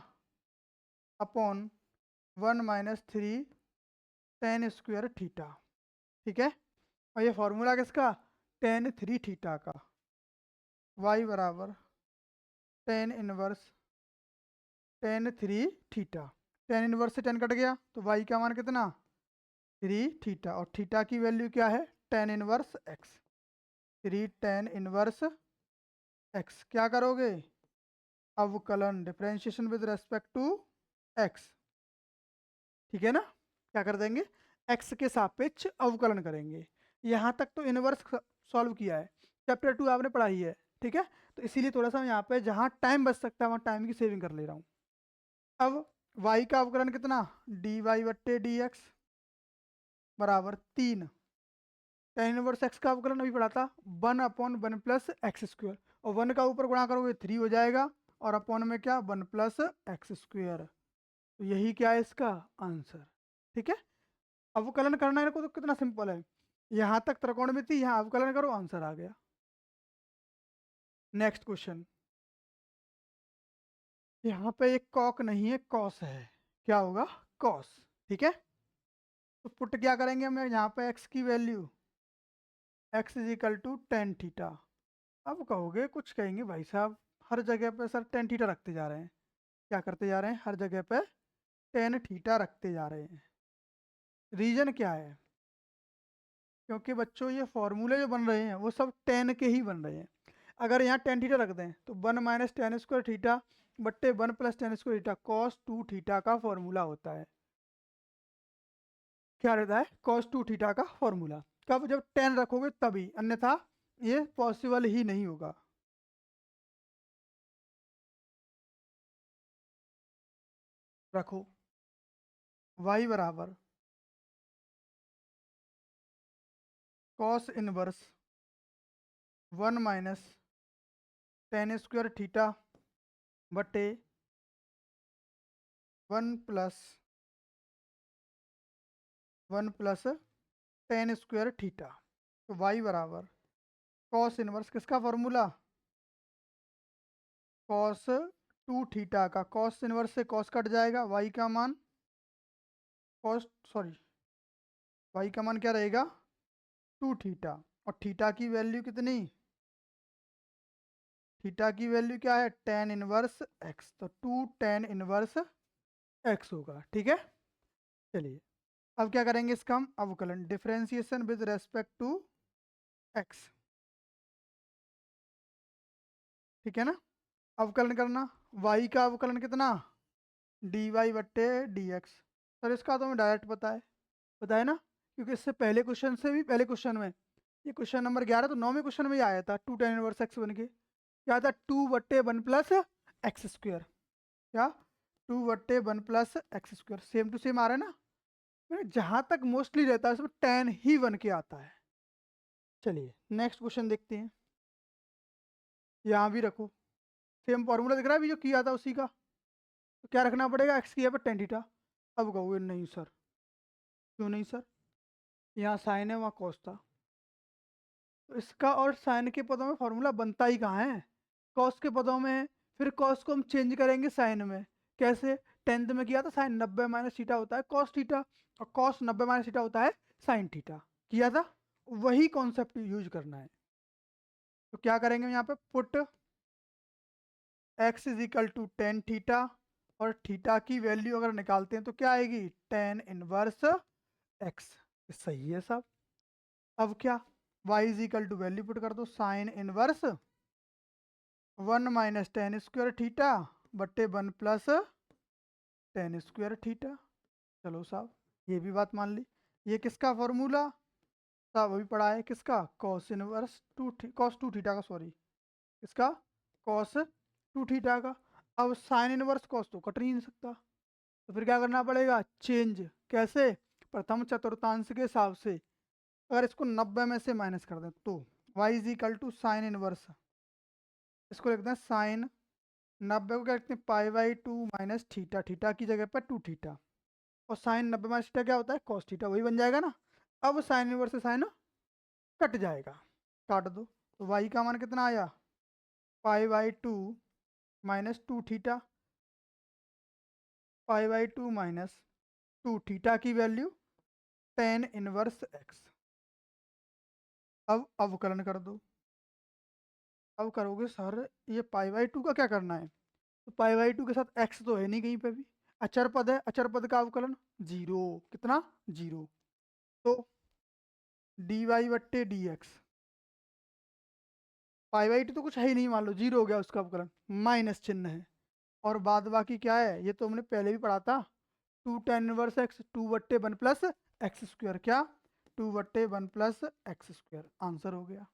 upon 1 minus 3 tan square theta. ठीक है, और ये फॉर्मूला किसका tan 3 थीटा का, y बराबर tan inverse tan 3 theta. tan inverse से tan कट गया, तो y का मान कितना 3 थीटा, और थीटा की वैल्यू क्या है tan inverse x, 3 tan inverse x। क्या करोगे अवकलन, differentiation with respect to x। ठीक है ना, क्या कर देंगे x के सापेक्ष अवकलन करेंगे। यहाँ तक तो इनवर्स सॉल्व किया है, चैप्टर 2 आपने पढ़ाई है। ठीक है, तो इसीलिए थोड़ा सा यहाँ पे जहाँ टाइम बच सकता है वहाँ टाइम की सेविंग कर ले रहा हूँ। अब y का अवकलन कितना dy बट्टे dx बराबर 3, tan इनवर्स x का अवकलन अभी पढ़ा था 1/1 प्लस एक्स स्क्वायर, और 1 का ऊपर गुणा करोगे 3 हो जाएगा, और अपॉन में क्या 1 प्लस एक्स स्क्वायर। तो यही क्या है इसका आंसर। ठीक है, अवकलन करना है को तो कितना सिंपल है, यहाँ तक त्रिकोणमिति, यहाँ अवकलन करो आंसर आ गया। नेक्स्ट क्वेश्चन, यहाँ पे एक कॉक नहीं है कॉस है, क्या होगा कॉस। ठीक है, तो पुट क्या करेंगे हम यहाँ पे x की value x is equal to tan theta. अब कहोगे कुछ कहेंगे भाई साहब हर जगह पे सर tan थीटा रखते जा रहे हैं, क्या करते जा रहे हैं हर जगह पे tan थीटा रखते जा रहे हैं। रीजन क्या है, क्योंकि बच्चों ये फॉर्मूले जो बन रहे हैं वो सब tan के ही बन रहे हैं। अगर यहाँ tan थीटा रख दें तो 1 माइनस tan स्क्वायर थीटा बट्टे 1 plus tan square theta cos 2 theta का फॉर्मूला होता है। क्या रहता है cos 2 थीटा का फॉर्मूला, कब जब tan रखोगे तभी, अन्यथा ये पॉसिबल ही नहीं होगा। रखो y बराबर cos inverse 1 minus tan square theta बटे 1 प्लस tan स्क्वायर थीटा। तो y बराबर cos इनवर्स किसका फॉर्मूला cos 2 थीटा का, cos इनवर्स से cos कट जाएगा, y का मान y का मान क्या रहेगा 2 थीटा, और थीटा की वैल्यू कितनी, थीटा की वैल्यू क्या है tan इनवर्स x, तो 2 tan इनवर्स x होगा। ठीक है, चलिए अब क्या करेंगे इसका हम अवकलन, differentiation with respect to x। ठीक है ना। अवकलन करना, y का अवकलन कितना, dy बट्टे dx। सर इसका तो हमें डायरेक्ट पता है ना, क्योंकि इससे पहले क्वेश्चन से भी पहले क्वेश्चन में, ये क्वेश्चन नंबर 11 तो 9वें क्वेश्चन में ही आया था, 2 tan इनवर्स x बन के क्या था, 2/1 प्लस एक्स स्क्वायर, क्या 2/1 plus x square, same to same आ रहा है ना। जहां तक मोस्टली रहता है उसमें tan ही बन के आता है। चलिए नेक्स्ट क्वेश्चन देखते हैं, यहाँ भी रखो, सेम फॉर्मूला दिख रहा है अभी जो किया था उसी का, तो क्या रखना पड़ेगा, एक्स की यहाँ पर टेन थीटा। अब कहोगे नहीं सर, क्यों नहीं सर, यहाँ साइन है वहाँ कॉस था, तो इसका और साइन के पदों में फॉर्मूला बनता ही कहाँ है, कॉस के पदों में है। फिर कॉस को हम चेंज करेंगे साइन में, कैसे, टेंथ में किया था साइन 90 माइनस थीटा होता है कॉस थीटा, और कॉस 90 माइनस थीटा होता है साइन थीटा, किया था, वही कॉन्सेप्ट यूज करना है। तो क्या करेंगे हम यहाँ पे, put x is equal to tan theta, और थीटा की वैल्यू अगर निकालते हैं तो क्या आएगी, टेन इनवर्स x। सही है साहब। अब क्या, y is equal to value put कर दो, sine inverse 1 minus tan square theta बट्टे 1 प्लस टेन स्क्वायर थीटा। चलो साहब ये भी बात मान ली। ये किसका फॉर्मूला साहब, अभी पढ़ा है, किसका, cos inverse cos two theta का, सॉरी किसका, कॉस टू थीटा का। अब साइन इनवर्स कॉस तो कट नहीं सकता, तो फिर क्या करना पड़ेगा, चेंज, कैसे, प्रथम चतुर्थांश के हिसाब से, अगर इसको 90 में से माइनस कर दें तो y is equal to sine inverse, इसको लिखते हैं साइन 90 को क्या लिखते हैं, पाई/2 माइनस थीटा, थीटा की जगह पर 2 थीटा, और साइन 90 माइनस थीटा क्या होता है, कॉस थीटा, वही बन जाएगा ना। अब साइन इनवर्स से साइन कट जाएगा, काट दो, तो y का मान कितना आया, पाई/2 माइनस 2 थीटा, पाई/2 माइनस 2 थीटा की वैल्यू टेन इनवर्स x। अब अवकलन कर दो, अब करोगे सर ये पाई/2 का क्या करना है, तो पाई/2 के साथ x तो है नहीं कहीं पे भी, अचर पद है, अचर पद का अवकलन जीरो, कितना, जीरो, तो dy बट्टे dx, पाई/2 तो कुछ है ही नहीं, मान लो जीरो हो गया उसका अवकलन, माइनस चिन्ह है, और बाद बाकी क्या है, ये तो हमने पहले भी पढ़ा था, 2 tan inverse x, 2/1 plus x square, क्या 2/1 प्लस एक्स स्क्वायर, आंसर हो गया।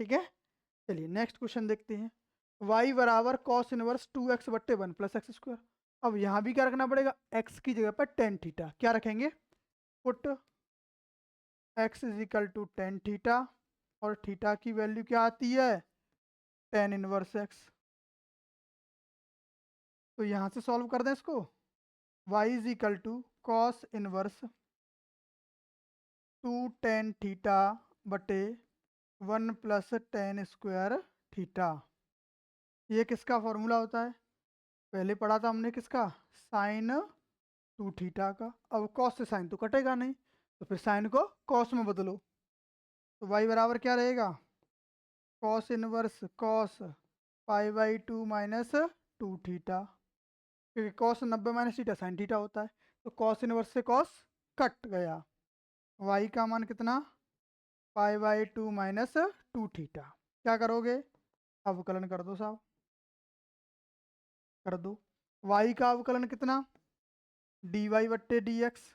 ठीक है, चलिए नेक्स्ट क्वेश्चन देखते हैं, y बराबर cos inverse 2x/1 plus x square. अब यहाँ भी क्या रखना पड़ेगा, x की जगह पर टेन थीटा, क्या रखेंगे, put x is equal to tan theta, और थीटा की वैल्यू क्या आती है, टेन इनवर्स x। तो यहाँ से सॉल्व कर दें इसको, y is equal to cos inverse 2 tan theta बटे 1 प्लस टेन स्क्वायर थीटा। ये किसका फॉर्मूला होता है, पहले पढ़ा था हमने, किसका, साइन 2 थीटा का। अब कॉस से साइन तो कटेगा नहीं, तो फिर साइन को कॉस में बदलो, तो y बराबर क्या रहेगा, कॉस इनवर्स कॉस पाई/2 माइनस 2 थीटा, क्योंकि cos 90 minus theta sine theta होता है, तो कॉस इनवर्स से कॉस कट गया, y का मान कितना, पाई/2 माइनस 2 थीटा। क्या करोगे, अवकलन कर दो साहब, कर दो, y का अवकलन कितना, dy बट्टे dx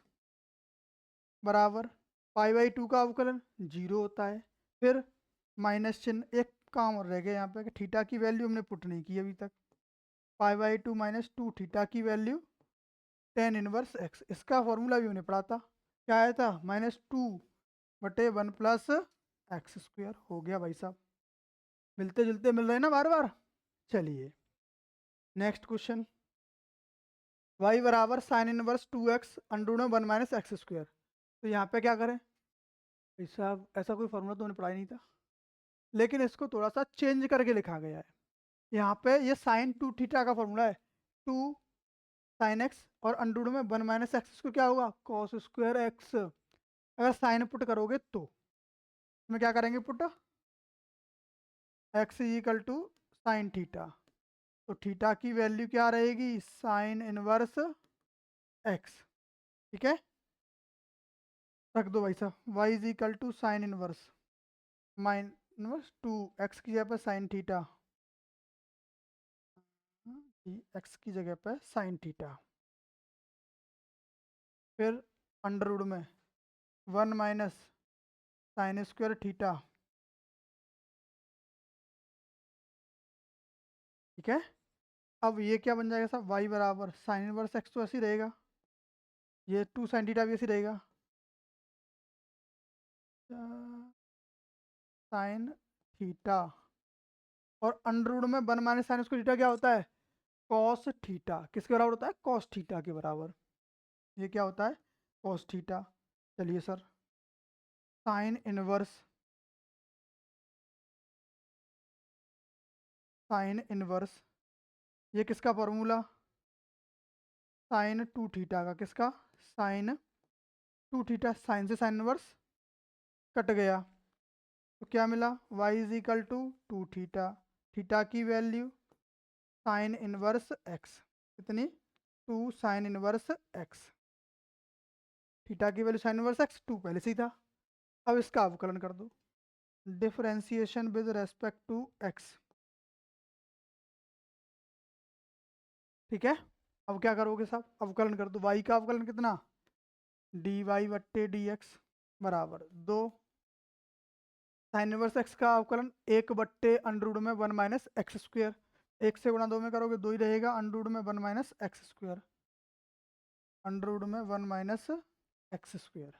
बराबर, पाई/2 का अवकलन जीरो होता है, फिर माइनस चिन्ह, एक काम और रह गया यहाँ पे कि थीटा की वैल्यू हमने पुट नहीं की अभी तक, पाई/2 माइनस 2 थीटा की वैल्यू टेन इनवर्स x, इसका फॉर्मूला भी हमने पढ़ा था, क्या आया था, -2/1 प्लस एक्स स्क्वायर, हो गया भाई साहब, मिलते जुलते मिल रहे हैं ना बार बार। चलिए नेक्स्ट क्वेश्चन, y बराबर sine inverse 2x under 1 minus x square. तो यहाँ पे क्या करें भाई साहब, ऐसा कोई फॉर्मूला तो उन्हें पढ़ा ही नहीं था, लेकिन इसको थोड़ा सा चेंज करके लिखा गया है। यहाँ पे ये साइन 2 थीटा का फॉर्मूला है, 2 साइन एक्स, और अंडर में 1 माइनस एक्स स्क्वायर क्या होगा, कॉस स्क्वायर एक्स। अगर साइन पुट करोगे तो इसमें क्या करेंगे, put x equal to sine theta, तो थीटा की वैल्यू क्या रहेगी, साइन इनवर्स एक्स। ठीक है, रख दो भाई साहब, y is equal to sine inverse sine inverse 2 x की जगह पर साइन थीटा एक्स की जगह पे साइन थीटा, फिर अंडर रूट में 1 माइनस साइन स्क्वायर थीटा, ठीक है। अब ये क्या बन जाएगा साहब, y बराबर साइन इनवर्स एक्स तो ऐसे ही रहेगा, ये 2 साइन थीटा भी ऐसे ही रहेगा, साइन थीटा, और अंडर रूट में 1 माइनस साइन स्क्वायर थीटा क्या होता है, कॉस थीटा। किसके बराबर होता है, कॉस थीटा के बराबर। ये क्या होता है, कॉस थीटा। चलिए sir, sine inverse, sine inverse, ये किसका फॉर्मूला, साइन 2 थीटा का, किसका, साइन 2 थीटा, साइन से साइन इनवर्स कट गया, तो क्या मिला, y is equal to 2 theta, theta की वैल्यू साइन इनवर्स x, कितनी, 2 साइन इनवर्स x, थीटा की वैल्यू साइन इनवर्स x 2 पहले से ही था। अब इसका अवकलन कर दो, differentiation with respect to x, ठीक है। अब क्या करोगे साहब, अवकलन कर दो, y का अवकलन कितना, dy बट्टे dx बराबर 2 साइन इनवर्स x का अवकलन 1 बट्टे अंडर रूट में 1 माइनस एक्स स्क्वायर, 1 से गुणा 2 में करोगे 2 ही रहेगा, अंडर रूट में 1 minus x square, under root में 1 माइनस एक्स स्क्वायर,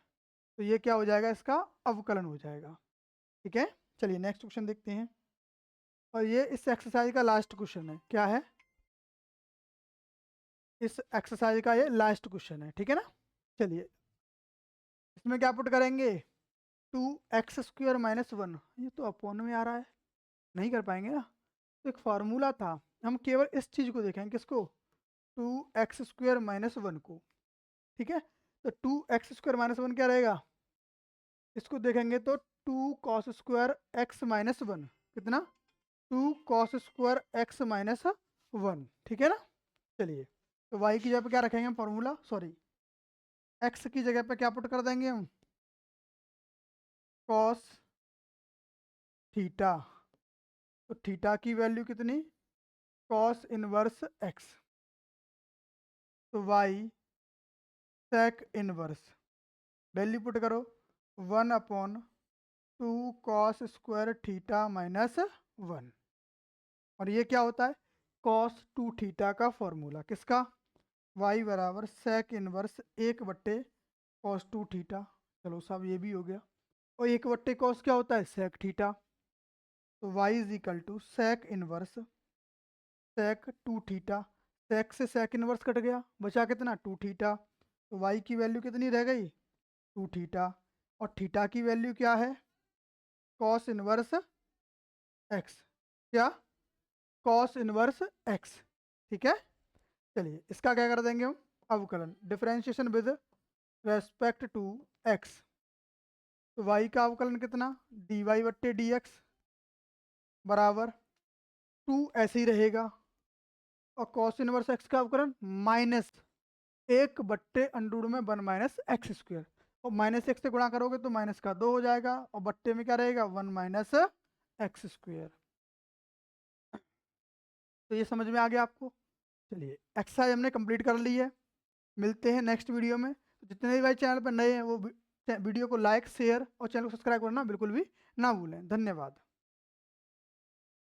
तो ये क्या हो जाएगा, इसका अवकलन हो जाएगा, ठीक है। चलिए नेक्स्ट क्वेश्चन देखते हैं, और ये इस एक्सरसाइज का लास्ट क्वेश्चन है, क्या है, इस एक्सरसाइज का ये लास्ट क्वेश्चन है, ठीक है ना। चलिए इसमें क्या पुट करेंगे, 2x² माइनस 1, ये तो अपोन में आ रहा है, नहीं कर पाएंगे ना, तो एक फार्मूला था, हम केवल इस चीज़ को देखेंगे, किसको, 2x² माइनस 1 को, ठीक है। तो 2x² माइनस 1 क्या रहेगा, इसको देखेंगे तो 2 कॉस स्क्वायर एक्स माइनस 1, कितना, 2 कॉस स्क्वायर एक्स माइनस 1, ठीक है ना। चलिए तो y की जगह पे क्या रखेंगे हम फॉर्मूला, सॉरी x की जगह पे क्या पुट कर देंगे हम, कॉस थीटा, तो थीटा की वैल्यू कितनी, कॉस इनवर्स x, तो y sec inverse, value put करो 1/2 कॉस स्क्वायर थीटा माइनस 1, और ये क्या होता है, कॉस 2 थीटा का फॉर्मूला, किसका, y बराबर सेक इनवर्स 1 बट्टे कॉस 2 थीटा, चलो साहब ये भी हो गया, और 1 बट्टे कॉस क्या होता है, सेक थीटा, तो y is equal to sec inverse sec 2 theta, sec से सेक इनवर्स कट गया, बचा कितना 2 थीटा, तो y की वैल्यू कितनी रह गई, 2 थीटा, और थीटा की वैल्यू क्या है, कॉस इनवर्स x, क्या, कॉस इनवर्स x, ठीक है। चलिए इसका क्या कर देंगे हम, अवकलन, differentiation with respect to x, तो y का अवकलन कितना, dy बट्टे dx बराबर 2 ऐसे ही रहेगा, और कॉस इनवर्स x का अवकलन माइनस 1 बट्टे अंडर में 1 माइनस एक्स स्क्वायर, और माइनस एक्स से गुणा करोगे तो माइनस का 2 हो जाएगा, और बट्टे में क्या रहेगा 1 माइनस एक्स स्क्वायर, तो ये समझ में आ गया आपको। चलिए एक्सरसाइज हमने कंप्लीट कर ली है, मिलते हैं नेक्स्ट वीडियो में। तो जितने भी भाई चैनल पर नए हैं वो वीडियो को लाइक शेयर और चैनल को सब्सक्राइब करना बिल्कुल भी ना भूलें। धन्यवाद।